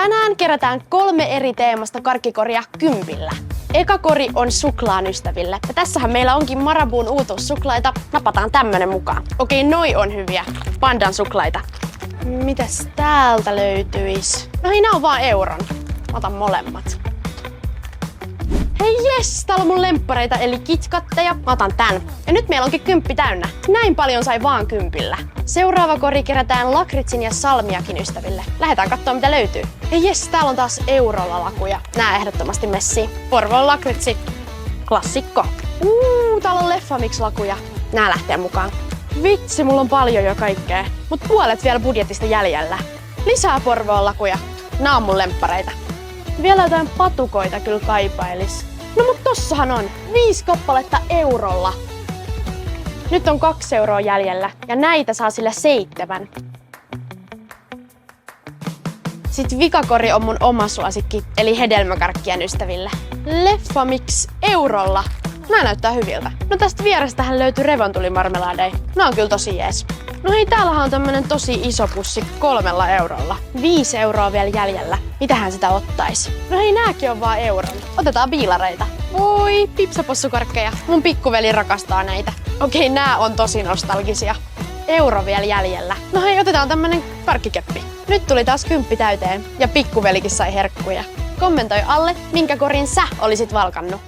Tänään kerätään 3 eri teemasta karkkikoria 10. Eka kori on suklaan ystäville. Ja tässähän meillä onkin Marabun uutuussuklaita. Napataan tämmönen mukaan. Okei, noi on hyviä. Pandan suklaita. Mitäs täältä löytyis? No nää on vaan euron. Mä otan molemmat. Hei jes, täällä on mun lemppareita eli KitKatteja. Mä otan tän. Ja nyt meillä onkin 10 täynnä. Näin paljon sai vaan 10. Seuraava kori kerätään lakritsin ja salmiakin ystäville. Lähdetään kattoo mitä löytyy. Hei jes, täällä on taas eurolla lakuja. Nää ehdottomasti messiin. Porvoon lakritsi. Klassikko. Täällä on Leffamix-lakuja. Nää lähtee mukaan. Vitsi, mulla on paljon jo kaikkea. Mut puolet vielä budjetista jäljellä. Lisää Porvoon lakuja. Nää on mun lemppareita. Vielä jotain patukoita kyllä kaipailis. No mut tossahan on 5 kappaletta eurolla. Nyt on 2 euroa jäljellä ja näitä saa sillä 7. Sitten vikakori on mun oma suosikki, eli hedelmäkarkkien ystäville. Leffamix eurolla. Nää näyttää hyviltä. No tästä vierestähän löytyy revontulimarmelaadeja. Nää on kyllä tosi jees. No hei, täällähän on tämmönen tosi iso pussi 3 eurolla. 5 euroa vielä jäljellä. Mitähän sitä ottais? No hei, nääkin on vaan euron. Otetaan biilareita. Voi, pipsapossukarkkeja. Mun pikkuveli rakastaa näitä. Okei, nää on tosi nostalgisia. Euro vielä jäljellä. No hei, otetaan tämmönen karkkikeppi. Nyt tuli taas 10 täyteen ja pikkuvelikin sai herkkuja. Kommentoi alle, minkä korin sä olisit valkannut.